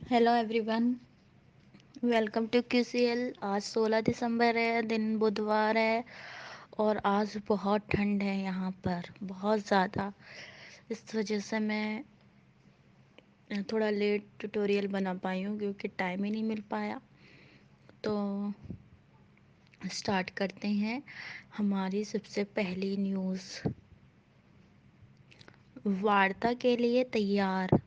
Hello everyone, welcome to QCL. आज 16 दिसंबर है, दिन बुधवार है और आज बहुत ठंड है यहाँ पर, बहुत ज़्यादा। इस वजह से मैं थोड़ा लेट ट्यूटोरियल बना पाई हूँ क्योंकि टाइम ही नहीं मिल पाया। तो स्टार्ट करते हैं हमारी सबसे पहली न्यूज़। वार्ता के लिए तैयार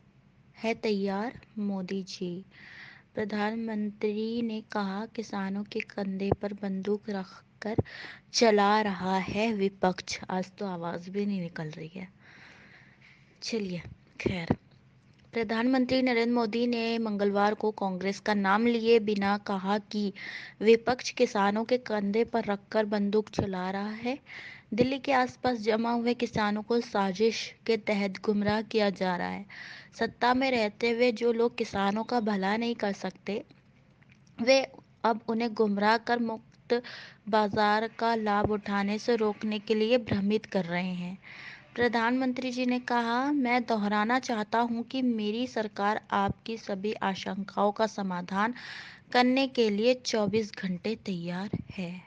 मोदी जी। प्रधानमंत्री ने कहा, किसानों के कंधे पर बंदूक रखकर चला रहा है विपक्ष। आज तो आवाज भी नहीं निकल रही है। चलिए, खैर। प्रधानमंत्री नरेंद्र मोदी ने मंगलवार को कांग्रेस का नाम लिए बिना कहा कि विपक्ष किसानों के कंधे पर रखकर बंदूक चला रहा है। दिल्ली के आसपास जमा हुए किसानों को साजिश के तहत गुमराह किया जा रहा है। सत्ता में रहते हुए जो लोग किसानों का भला नहीं कर सकते, वे अब उन्हें गुमराह कर मुक्त बाजार का लाभ उठाने से रोकने के लिए भ्रमित कर रहे हैं। प्रधानमंत्री जी ने कहा, मैं दोहराना चाहता हूं कि मेरी सरकार आपकी सभी आशंकाओं का समाधान करने के लिए 24 घंटे तैयार है।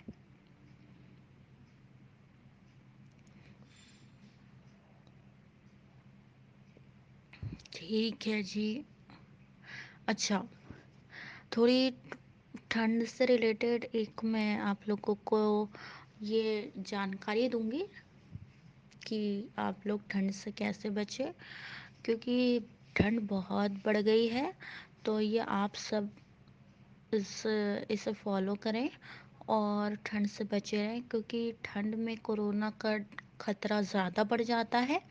ठीक है जी। अच्छा, थोड़ी ठंड से रिलेटेड एक मैं आप लोगों को ये जानकारी दूंगी कि आप लोग ठंड से कैसे बचें, क्योंकि ठंड बहुत बढ़ गई है। तो ये आप सब इसे फॉलो करें और ठंड से बचे रहें, क्योंकि ठंड में कोरोना का खतरा ज़्यादा बढ़ जाता है।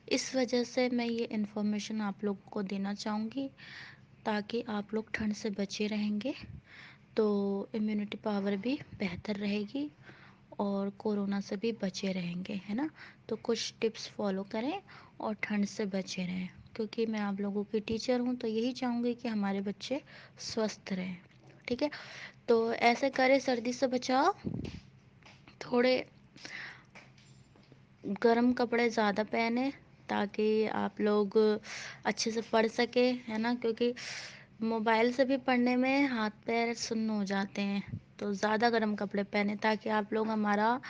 इस वजह से मैं ये इन्फॉर्मेशन आप लोगों को देना चाहूँगी, ताकि आप लोग ठंड से बचे रहेंगे तो इम्यूनिटी पावर भी बेहतर रहेगी और कोरोना से भी बचे रहेंगे, है ना। तो कुछ टिप्स फॉलो करें और ठंड से बचे रहें, क्योंकि मैं आप लोगों की टीचर हूँ तो यही चाहूँगी कि हमारे बच्चे स्वस्थ रहें। ठीक है, तो ऐसे करें, सर्दी से बचाओ। थोड़े गर्म कपड़े ज़्यादा पहने ताकि आप लोग अच्छे से पढ़ सके, है ना, क्योंकि मोबाइल से भी पढ़ने में हाथ पैर सुन्न हो जाते हैं। तो ज़्यादा गर्म कपड़े पहने ताकि आप लोग हमारा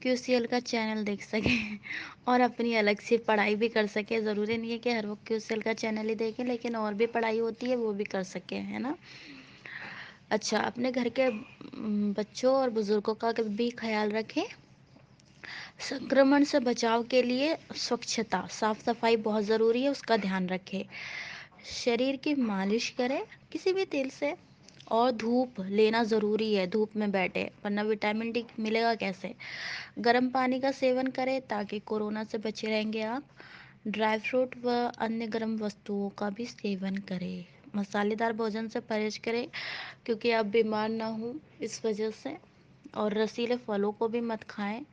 क्यूसीएल का चैनल देख सकें और अपनी अलग से पढ़ाई भी कर सके। ज़रूरी नहीं है कि हर वक्त क्यूसीएल का चैनल ही देखें, लेकिन और भी पढ़ाई होती है वो भी कर सकें, है ना। अच्छा, अपने घर के बच्चों और बुज़ुर्गों का भी ख्याल रखें। संक्रमण से बचाव के लिए स्वच्छता, साफ सफाई बहुत ज़रूरी है, उसका ध्यान रखें। शरीर की मालिश करें किसी भी तेल से, और धूप लेना ज़रूरी है। धूप में बैठे, वरना विटामिन डी मिलेगा कैसे। गर्म पानी का सेवन करें ताकि कोरोना से बचे रहेंगे आप। ड्राई फ्रूट व अन्य गर्म वस्तुओं का भी सेवन करें। मसालेदार भोजन से परहेज करें, क्योंकि आप बीमार ना हो इस वजह से। और रसीले फलों को भी मत खाएं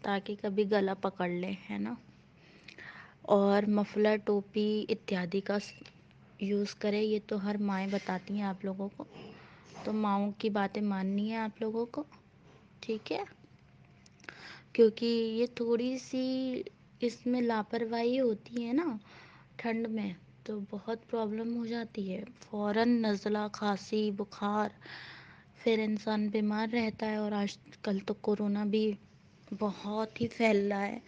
ताकि कभी गला पकड़ ले, है ना। और मफलर, टोपी इत्यादि का यूज़ करें। ये तो हर माएँ बताती हैं आप लोगों को, तो माँओं की बातें माननी है आप लोगों को, ठीक है। क्योंकि ये थोड़ी सी इसमें लापरवाही होती है ना ठंड में, तो बहुत प्रॉब्लम हो जाती है। फ़ौरन नज़ला, खांसी, बुखार, फिर इंसान बीमार रहता है। और आजकल तो कोरोना भी बहुत ही फैल रहा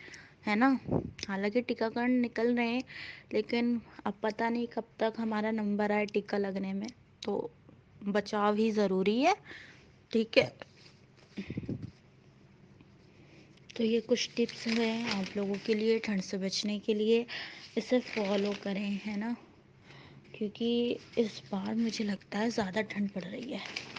है ना। हालांकि टीकाकरण निकल रहे हैं, लेकिन अब पता नहीं कब तक हमारा नंबर आए टीका लगने में। तो बचाव ही ज़रूरी है, ठीक है। तो ये कुछ टिप्स हैं आप लोगों के लिए ठंड से बचने के लिए, इसे फॉलो करें, है ना, क्योंकि इस बार मुझे लगता है ज़्यादा ठंड पड़ रही है।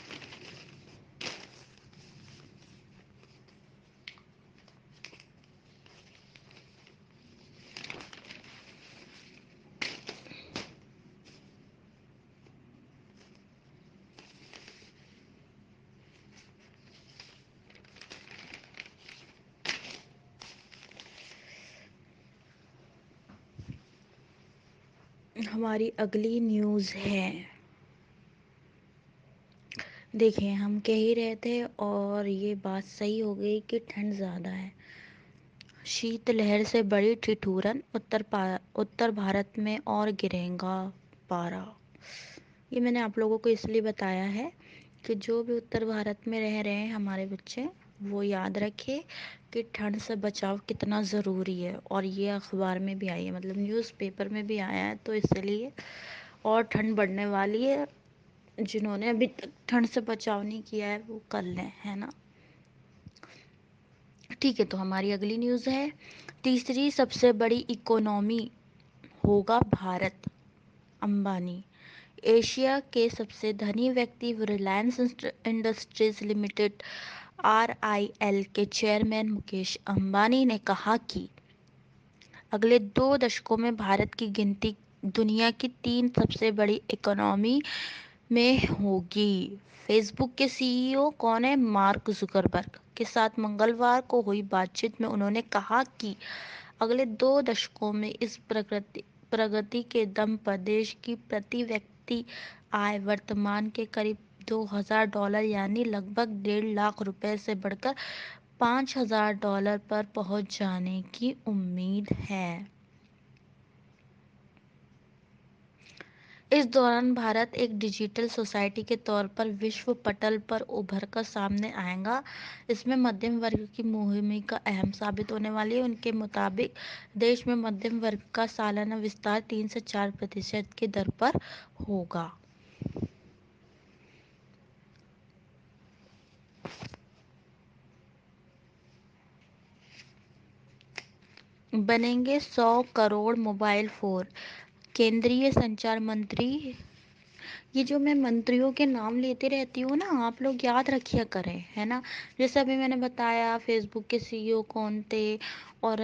हमारी अगली न्यूज़ है, देखिए, हम कह ही रहे थे और ये बात सही हो गई कि ठंड ज़्यादा है। शीतलहर से बड़ी ठिठुरन, उत्तर भारत में और गिरेगा पारा। ये मैंने आप लोगों को इसलिए बताया है कि जो भी उत्तर भारत में रह रहे हैं हमारे बच्चे, वो याद रखे कि ठंड से बचाव कितना ज़रूरी है। और ये अखबार में भी आई है, मतलब न्यूज़पेपर में भी आया है, तो इसलिए और ठंड बढ़ने वाली है। जिन्होंने अभी तक ठंड से बचाव नहीं किया है वो कर लें, है ना। ठीक है, तो हमारी अगली न्यूज़ है, तीसरी सबसे बड़ी इकोनॉमी होगा भारत, अंबानी। एशिया के सबसे धनी व्यक्ति रिलायंस इंडस्ट्रीज लिमिटेड RIL के चेयरमैन मुकेश अंबानी ने कहा कि अगले 2 दशकों में भारत की गिनती दुनिया की 3 सबसे बड़ी इकोनॉमी में होगी। फेसबुक के CEO कौन है? मार्क जुकरबर्ग के साथ मंगलवार को हुई बातचीत में उन्होंने कहा कि अगले 2 दशकों में इस प्रगति के दम पर देश की प्रति व्यक्ति आय वर्तमान के करीब $2000 यानी लगभग 1.5 लाख से बढ़कर $5000 पर पहुंच जाने की उम्मीद है। इस दौरान भारत एक डिजिटल सोसाइटी के तौर पर विश्व पटल पर उभर कर सामने आएगा। इसमें मध्यम वर्ग की भूमिका अहम साबित होने वाली है। उनके मुताबिक देश में मध्यम वर्ग का सालाना विस्तार 3 से 4% की दर पर होगा। बनेंगे 100 करोड़ मोबाइल फोन, केंद्रीय संचार मंत्री। ये जो मैं मंत्रियों के नाम लेती रहती हूँ ना, आप लोग याद रखिया करें, है ना। जैसे अभी मैंने बताया फेसबुक के CEO कौन थे, और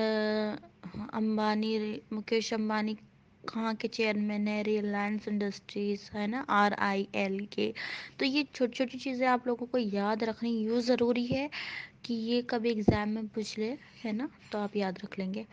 अंबानी, मुकेश अंबानी कहाँ के चेयरमैन है, रिलायंस इंडस्ट्रीज, है ना, RIL के। तो ये छोटी छोटी चीज़ें आप लोगों को याद रखनी यूँ ज़रूरी है कि ये कभी एग्ज़ाम में पूछ ले, है ना, तो आप याद रख लेंगे।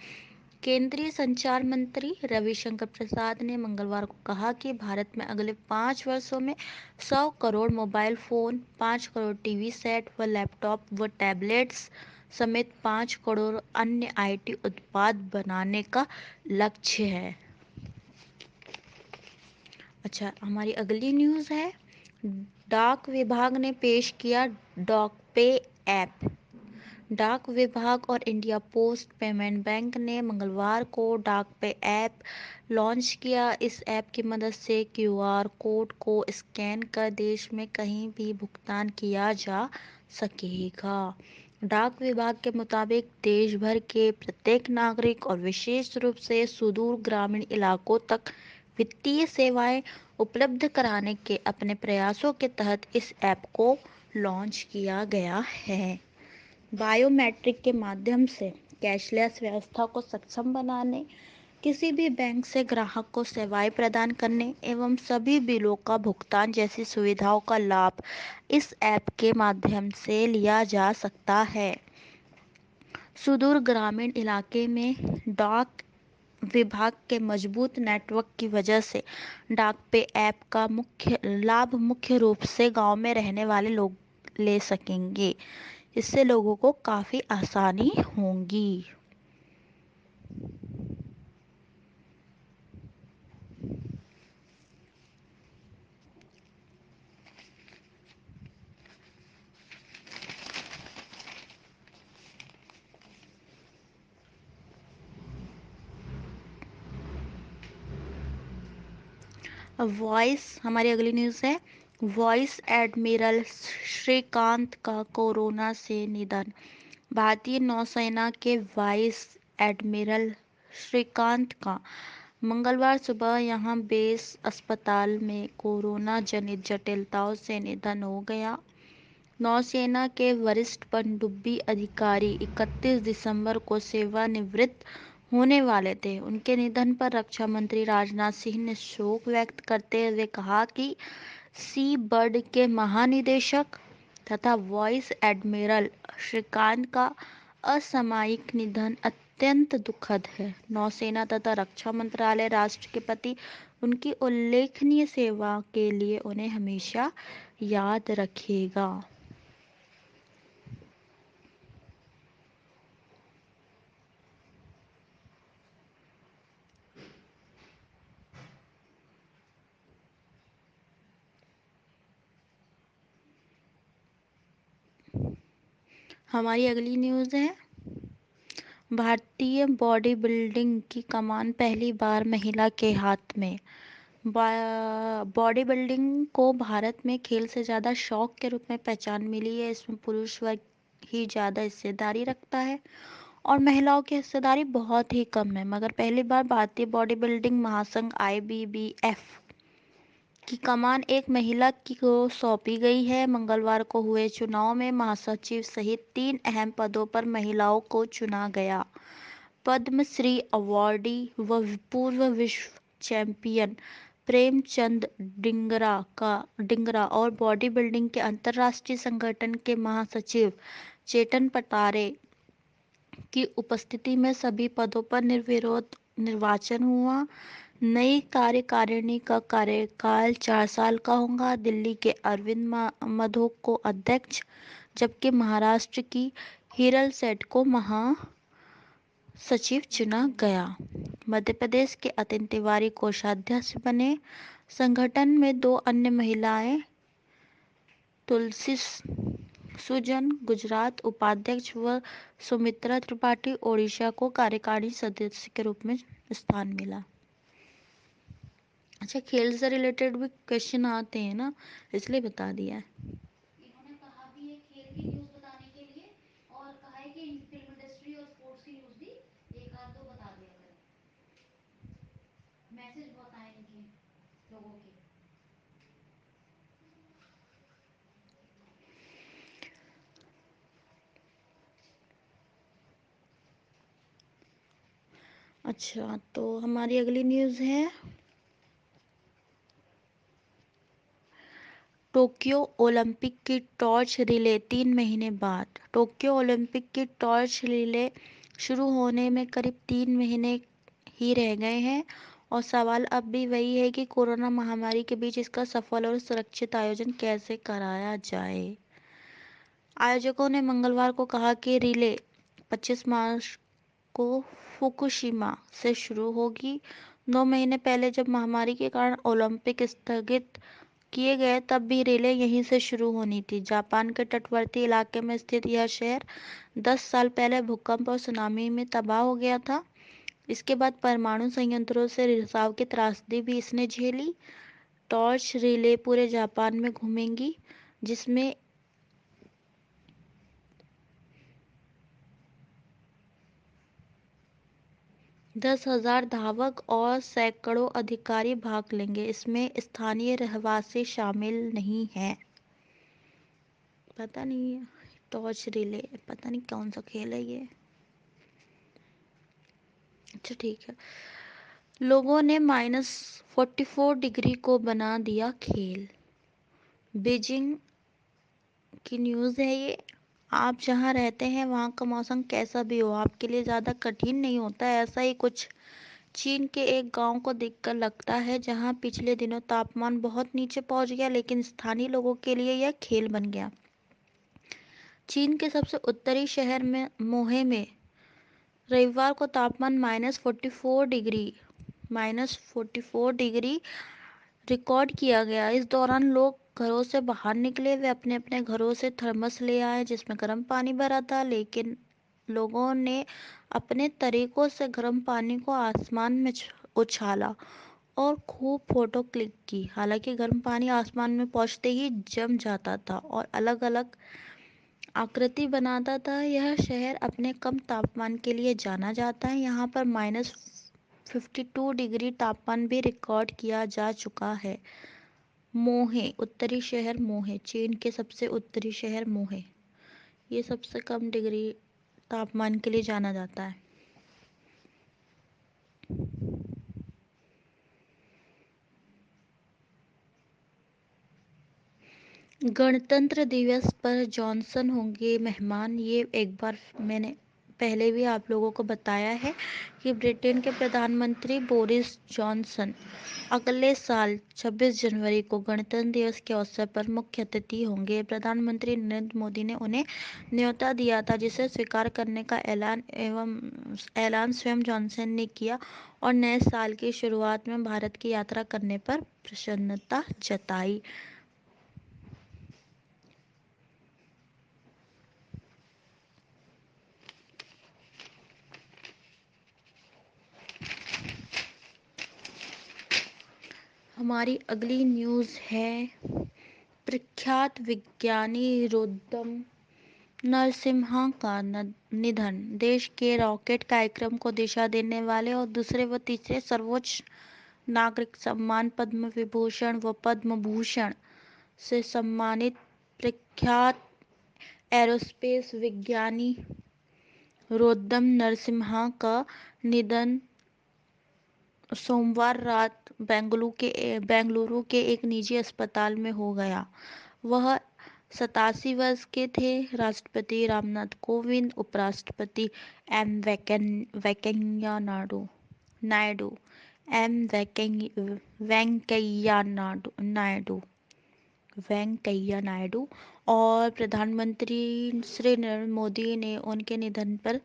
केंद्रीय संचार मंत्री रविशंकर प्रसाद ने मंगलवार को कहा कि भारत में अगले 5 वर्षों में 100 crore mobile phone, 5 crore TV set व लैपटॉप व टैबलेट्स समेत 5 करोड़ अन्य IT उत्पाद बनाने का लक्ष्य है। अच्छा, हमारी अगली न्यूज़ है, डाक विभाग ने पेश किया डॉक पे ऐप। डाक विभाग और इंडिया पोस्ट पेमेंट बैंक ने मंगलवार को डाक पे ऐप लॉन्च किया। इस ऐप की मदद से QR कोड को स्कैन कर देश में कहीं भी भुगतान किया जा सकेगा। डाक विभाग के मुताबिक देश भर के प्रत्येक नागरिक और विशेष रूप से सुदूर ग्रामीण इलाकों तक वित्तीय सेवाएं उपलब्ध कराने के अपने प्रयासों के तहत इस ऐप को लॉन्च किया गया है। बायोमेट्रिक के माध्यम से कैशलेस व्यवस्था को सक्षम बनाने, किसी भी बैंक से ग्राहक को सेवाएं प्रदान करने एवं सभी बिलों का भुगतान जैसी सुविधाओं का लाभ इस ऐप के माध्यम से लिया जा सकता है। सुदूर ग्रामीण इलाके में डाक विभाग के मजबूत नेटवर्क की वजह से डाक पे ऐप का मुख्य रूप से गांव में रहने वाले लोग ले सकेंगे। इससे लोगों को काफ़ी आसानी होगी। वॉइस, हमारी अगली न्यूज़ है, वॉइस एडमिरल श्रीकांत का कोरोना से निधन। भारतीय नौसेना के वाइस एडमिरल श्रीकांत का मंगलवार सुबह यहां बेस अस्पताल में कोरोना जनित जटिलताओं से निधन हो गया। नौसेना के वरिष्ठ पनडुब्बी अधिकारी 31 दिसंबर को सेवानिवृत्त होने वाले थे। उनके निधन पर रक्षा मंत्री राजनाथ सिंह ने शोक व्यक्त करते हुए कहा कि सी बर्ड के महानिदेशक तथा वाइस एडमिरल श्रीकांत का असामयिक निधन अत्यंत दुखद है। नौसेना तथा रक्षा मंत्रालय राष्ट्र के प्रति उनकी उल्लेखनीय सेवा के लिए उन्हें हमेशा याद रखेगा। हमारी अगली न्यूज़ है, भारतीय बॉडी बिल्डिंग की कमान पहली बार महिला के हाथ में। बॉडी बिल्डिंग को भारत में खेल से ज़्यादा शौक के रूप में पहचान मिली है। इसमें पुरुष वर्ग ही ज़्यादा हिस्सेदारी रखता है और महिलाओं की हिस्सेदारी बहुत ही कम है, मगर पहली बार भारतीय बॉडी बिल्डिंग महासंघ IBBF की कमान एक महिला को सौंपी गई है। मंगलवार को हुए चुनाव में महासचिव सहित 3 अहम पदों पर महिलाओं को चुना गया। पद्मश्री अवॉर्डी व पूर्व विश्व चैंपियन प्रेमचंद डिंगरा और बॉडी बिल्डिंग के अंतर्राष्ट्रीय संगठन के महासचिव चेतन पटारे की उपस्थिति में सभी पदों पर निर्विरोध निर्वाचन हुआ। नई कार्यकारिणी का कार्यकाल 4 साल का होगा। दिल्ली के अरविंद मधोक को अध्यक्ष, जबकि महाराष्ट्र की हिरल सेठ को महासचिव चुना गया। मध्य प्रदेश के अतिन तिवारी कोषाध्यक्ष बने। संगठन में 2 अन्य महिलाएं, तुलसी सुजन गुजरात उपाध्यक्ष व सुमित्रा त्रिपाठी ओडिशा को कार्यकारिणी सदस्य के रूप में स्थान मिला। अच्छा, खेल से रिलेटेड भी क्वेश्चन आते हैं ना, इसलिए बता दिया है। इन्होंने कहा भी है खेल की न्यूज़ बताने के लिए, और कहा है कि फिल्म इंडस्ट्री और स्पोर्ट्स की न्यूज़ भी एक आध दो बता दिया करें। मैसेज बहुत आए इनके लोगों के। अच्छा, तो हमारी अगली न्यूज़ है, टोक्यो ओलंपिक की टॉर्च रिले 3 महीने बाद। टोक्यो ओलंपिक की टॉर्च रिले शुरू होने में करीब 3 महीने ही रह गए हैं और सवाल अब भी वही है कि कोरोना महामारी के बीच इसका सफल और सुरक्षित आयोजन कैसे कराया जाए। आयोजकों ने मंगलवार को कहा कि रिले 25 मार्च को फुकुशिमा से शुरू होगी। 2 महीने पहले जब महामारी के कारण ओलंपिक स्थगित किए गए, तब भी रिले यहीं से शुरू होनी थी। जापान के तटवर्ती इलाके में स्थित यह शहर 10 साल पहले भूकंप और सुनामी में तबाह हो गया था। इसके बाद परमाणु संयंत्रों से रिसाव की त्रासदी भी इसने झेली। टॉर्च रिले पूरे जापान में घूमेंगी, जिसमें 10,000 धावक और सैकड़ों अधिकारी भाग लेंगे। इसमें स्थानीय रहवासी शामिल नहीं हैं। पता नहीं है, टॉर्च रिले पता नहीं कौन सा खेल है ये। अच्छा ठीक है। लोगों ने -44 डिग्री को बना दिया खेल। बीजिंग की न्यूज़ है ये। आप जहाँ रहते हैं वहाँ का मौसम कैसा भी हो, आपके लिए ज़्यादा कठिन नहीं होता है। ऐसा ही कुछ चीन के एक गांव को देखकर लगता है, जहां पिछले दिनों तापमान बहुत नीचे पहुंच गया, लेकिन स्थानीय लोगों के लिए यह खेल बन गया। चीन के सबसे उत्तरी शहर में मोहे में रविवार को तापमान -44 डिग्री रिकॉर्ड किया गया। इस दौरान लोग घरों से बाहर निकले। वे अपने अपने घरों से थर्मस ले आए जिसमें गर्म पानी भरा था, लेकिन लोगों ने अपने तरीकों से गर्म पानी को आसमान में उछाला और खूब फोटो क्लिक की। हालांकि गर्म पानी आसमान में पहुंचते ही जम जाता था और अलग अलग आकृति बनाता था। यह शहर अपने कम तापमान के लिए जाना जाता है। यहाँ पर -52 डिग्री तापमान भी रिकॉर्ड किया जा चुका है। मोहे उत्तरी शहर मोहे, चीन के सबसे उत्तरी शहर मोहे, ये सबसे कम डिग्री तापमान के लिए जाना जाता है। गणतंत्र दिवस पर जॉनसन होंगे मेहमान। ये एक बार मैंने पहले भी आप लोगों को बताया है कि ब्रिटेन के प्रधानमंत्री बोरिस जॉनसन अगले साल 26 जनवरी को गणतंत्र दिवस के अवसर पर मुख्य अतिथि होंगे। प्रधानमंत्री नरेंद्र मोदी ने उन्हें न्योता दिया था, जिसे स्वीकार करने का ऐलान स्वयं जॉनसन ने किया और नए साल की शुरुआत में भारत की यात्रा करने पर प्रसन्नता जताई। हमारी अगली न्यूज़ है, प्रख्यात विज्ञानी रुद्रम नरसिम्हा का निधन। देश के रॉकेट कार्यक्रम को दिशा देने वाले और दूसरे व तीसरे सर्वोच्च नागरिक सम्मान पद्म विभूषण व पद्म भूषण से सम्मानित प्रख्यात एरोस्पेस विज्ञानी रुद्रम नरसिम्हा का निधन सोमवार रात बेंगलुरु के एक निजी अस्पताल में हो गया। वह 87 वर्ष के थे। राष्ट्रपति रामनाथ कोविंद, उपराष्ट्रपति एम नायडू एम वेंकैया नायडू और प्रधानमंत्री श्री नरेंद्र मोदी ने उनके निधन पर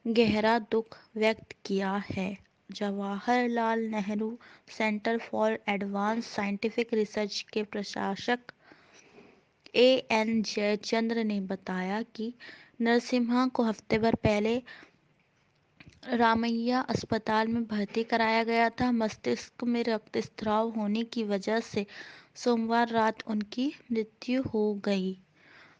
गहरा दुख व्यक्त किया है। Jawaharlal Nehru centre for advance scientific research के प्रशासक एन जयचंद्र ने बताया कि नरसिम्हा को हफ्ते भर पहले रामैया अस्पताल में भर्ती कराया गया था। मस्तिष्क में रक्तस्राव होने की वजह से सोमवार रात उनकी मृत्यु हो गई।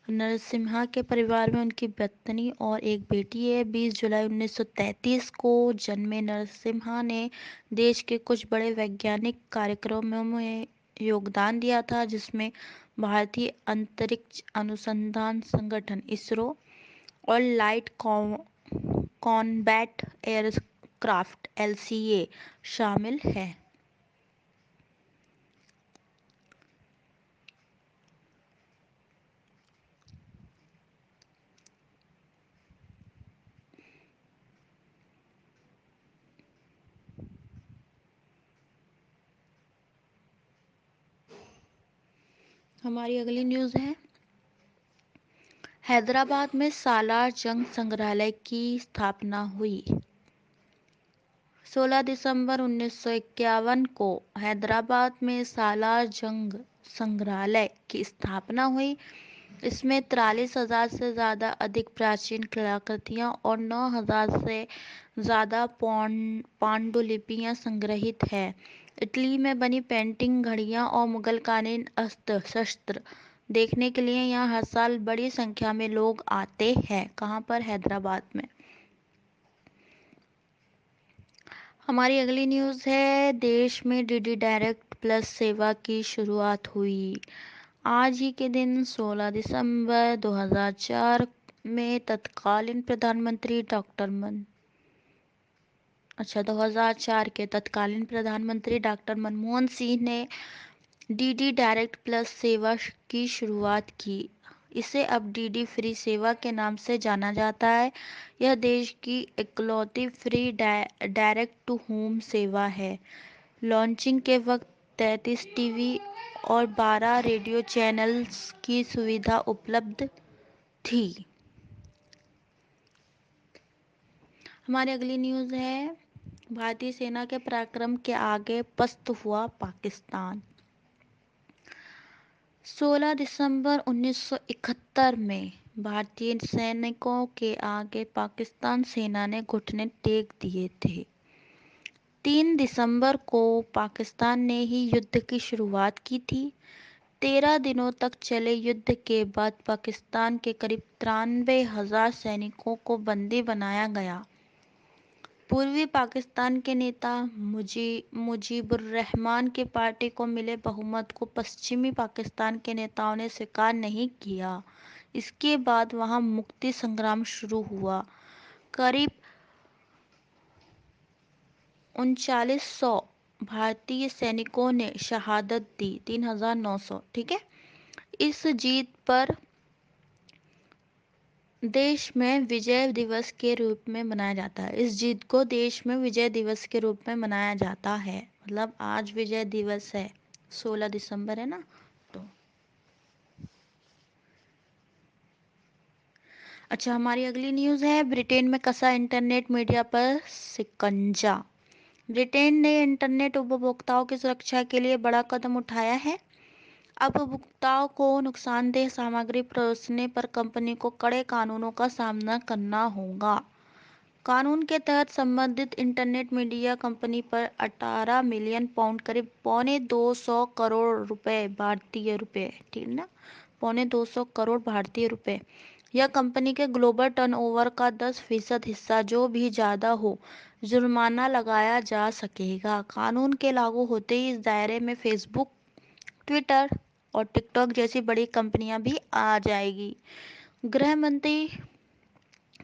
नरसिम्हा के परिवार में उनकी पत्नी और एक बेटी है। 20 जुलाई 1933 को जन्मे नरसिम्हा ने देश के कुछ बड़े वैज्ञानिक कार्यक्रमों में योगदान दिया था, जिसमें भारतीय अंतरिक्ष अनुसंधान संगठन इसरो और लाइट कॉम्बैट एयरक्राफ्ट LCA शामिल है। हमारी अगली न्यूज़ है, हैदराबाद में सालार जंग संग्रहालय की स्थापना हुई। 16 दिसंबर 1951 को हैदराबाद में सालार जंग संग्रहालय की स्थापना हुई। इसमें 43,000 से ज़्यादा अधिक प्राचीन कलाकृतियाँ और 9,000 से ज़्यादा पांडुलिपियाँ संग्रहित है। इटली में बनी पेंटिंग, घड़ियाँ और मुगलकालीन अस्त्र शस्त्र देखने के लिए यहाँ हर साल बड़ी संख्या में लोग आते हैं। कहाँ पर? हैदराबाद में। हमारी अगली न्यूज़ है, देश में DD डायरेक्ट प्लस सेवा की शुरुआत हुई। आज ही के दिन 16 दिसंबर 2004 में तत्कालीन प्रधानमंत्री 2004 के तत्कालीन प्रधानमंत्री डॉक्टर मनमोहन सिंह ने DD डायरेक्ट प्लस सेवा की शुरुआत की। इसे अब DD फ्री सेवा के नाम से जाना जाता है। यह देश की इकलौती फ्री डायरेक्ट टू होम सेवा है। लॉन्चिंग के वक्त 33 टीवी और 12 रेडियो चैनल्स की सुविधा उपलब्ध थी। हमारी अगली न्यूज़ है, भारतीय सेना के पराक्रम के आगे पस्त हुआ पाकिस्तान। 16 दिसंबर 1971 में भारतीय सैनिकों के आगे पाकिस्तान सेना ने घुटने टेक दिए थे। 3 दिसंबर को पाकिस्तान ने ही युद्ध की शुरुआत की थी। 13 दिनों तक चले युद्ध के बाद पाकिस्तान के करीब 93,000 सैनिकों को बंदी बनाया गया। पूर्वी पाकिस्तान के नेता मुजीबुर्रहमान की पार्टी को मिले बहुमत को पश्चिमी पाकिस्तान के नेताओं ने स्वीकार नहीं किया। इसके बाद वहां मुक्ति संग्राम शुरू हुआ। करीब 3900 भारतीय सैनिकों ने शहादत दी। 3,900। ठीक है। इस जीत पर देश में विजय दिवस के रूप में मनाया जाता है। इस जीत को देश में विजय दिवस के रूप में मनाया जाता है। मतलब आज विजय दिवस है, 16 दिसंबर है ना। तो अच्छा, हमारी अगली न्यूज़ है, ब्रिटेन में कसा इंटरनेट मीडिया पर शिकंजा। ब्रिटेन ने इंटरनेट उपभोक्ताओं की सुरक्षा के लिए बड़ा कदम उठाया है। अब उपभोक्ताओं को नुकसानदेह सामग्री परोसने पर कंपनी को कड़े कानूनों का सामना करना होगा। कानून के तहत संबंधित इंटरनेट मीडिया कंपनी पर 18 मिलियन पाउंड करीब पौने 200 करोड़ रुपए भारतीय रुपए, ठीक ना, पौने 200 करोड़ भारतीय रुपए, यह कंपनी के ग्लोबल टर्नओवर का 10% हिस्सा जो भी ज्यादा हो जुर्माना लगाया जा सकेगा। कानून के लागू होते ही इस दायरे में फेसबुक, ट्विटर और टिकटॉक जैसी बड़ी कंपनियां भी आ जाएगी। गृह मंत्री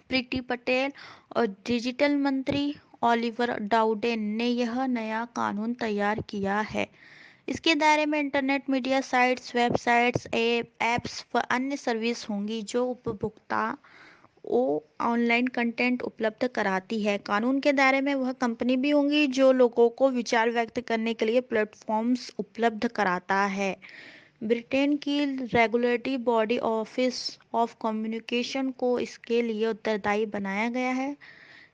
प्रीति पटेल और डिजिटल मंत्री ओलिवर डाउडेन ने यह नया कानून तैयार किया है। इसके दायरे में internet media sites, websites, apps व अन्य सर्विस होंगी जो उपभोक्ता वो ऑनलाइन कंटेंट उपलब्ध कराती है। कानून के दायरे में वह कंपनी भी होंगी जो लोगों को विचार व्यक्त करने के लिए प्लेटफॉर्म्स उपलब्ध कराता है। ब्रिटेन की regulatory body office of communication को इसके लिए उत्तरदायी बनाया गया है।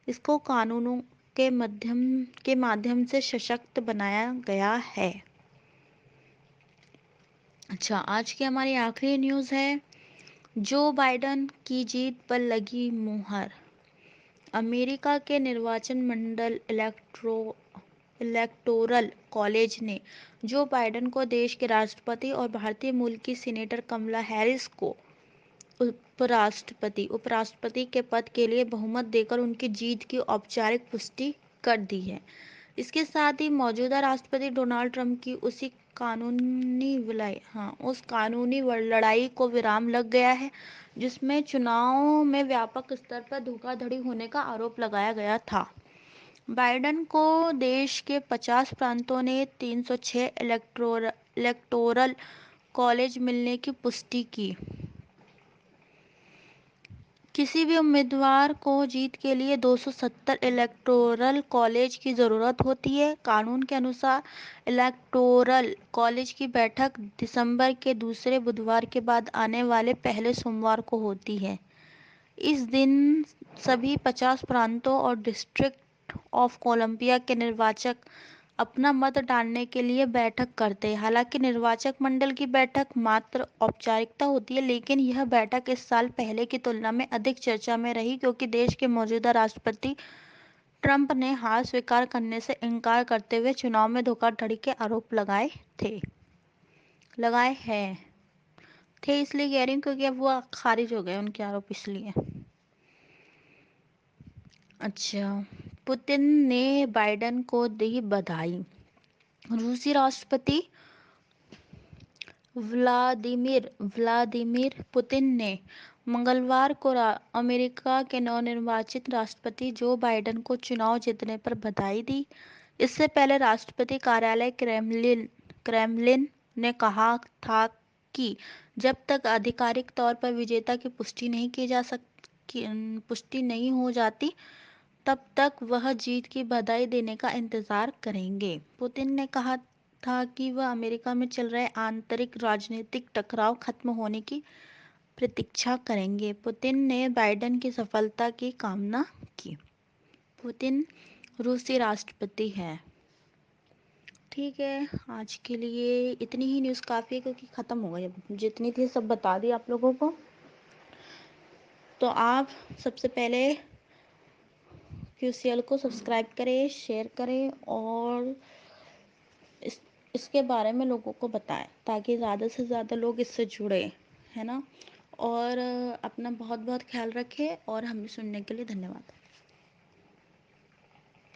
इसको कानूनों के माध्यम से सशक्त बनाया गया है। अच्छा, आज की हमारी आखिरी न्यूज़ है, जो बाइडन की जीत पर लगी मुहर। अमेरिका के निर्वाचन मंडल इलेक्टोरल कॉलेज ने जो बाइडन को देश के राष्ट्रपति और भारतीय मूल की सीनेटर कमला हैरिस को उपराष्ट्रपति के पद के लिए बहुमत देकर उनकी जीत की औपचारिक पुष्टि कर दी है। इसके साथ ही मौजूदा राष्ट्रपति डोनाल्ड ट्रंप की उस कानूनी लड़ाई को विराम लग गया है जिसमें चुनाव में व्यापक स्तर पर धोखाधड़ी होने का आरोप लगाया गया था। बाइडन को देश के 50 प्रांतों ने 306 इलेक्टोरल कॉलेज मिलने की पुष्टि की। किसी भी उम्मीदवार को जीत के लिए 270 इलेक्टोरल कॉलेज की जरूरत होती है। कानून के अनुसार इलेक्टोरल कॉलेज की बैठक दिसंबर के दूसरे बुधवार के बाद आने वाले पहले सोमवार को होती है। इस दिन सभी 50 प्रांतों और डिस्ट्रिक्ट ऑफ कोलंबिया के निर्वाचक अपना मत डालने के लिए बैठक करते हैं। हालांकि निर्वाचक मंडल की बैठक मात्र औपचारिकता होती है, लेकिन यह बैठक इस साल पहले की तुलना में अधिक चर्चा में रही क्योंकि देश के मौजूदा राष्ट्रपति ट्रंप ने हार स्वीकार करने से इनकार करते हुए चुनाव में धोखाधड़ी के आरोप लगाए थे इसलिए कह रही हूँ क्योंकि अब वो खारिज हो गए उनके आरोप, इसलिए। अच्छा, पुतिन ने बाइडन को दी बधाई। रूसी राष्ट्रपति व्लादिमीर पुतिन ने मंगलवार को अमेरिका के नवनिर्वाचित राष्ट्रपति जो बाइडन को चुनाव जीतने पर बधाई दी। इससे पहले राष्ट्रपति कार्यालय क्रेमलिन ने कहा था कि जब तक आधिकारिक तौर पर विजेता की पुष्टि नहीं हो जाती तब तक वह जीत की बधाई देने का इंतजार करेंगे। पुतिन ने कहा था कि वह अमेरिका में चल रहे आंतरिक राजनीतिक टकराव खत्म होने की प्रतीक्षा करेंगे। पुतिन ने बाइडन की सफलता की कामना की। पुतिन रूसी राष्ट्रपति हैं। ठीक है, आज के लिए इतनी ही न्यूज़ काफ़ी है क्योंकि ख़त्म हो गई, अब जितनी थी सब बता दी आप लोगों को। तो आप सबसे पहले QCL को सब्सक्राइब करें, शेयर करें और इसके बारे में लोगों को बताएं ताकि ज़्यादा से ज़्यादा लोग इससे जुड़े, है ना। और अपना बहुत बहुत ख्याल रखें और हमें सुनने के लिए धन्यवाद।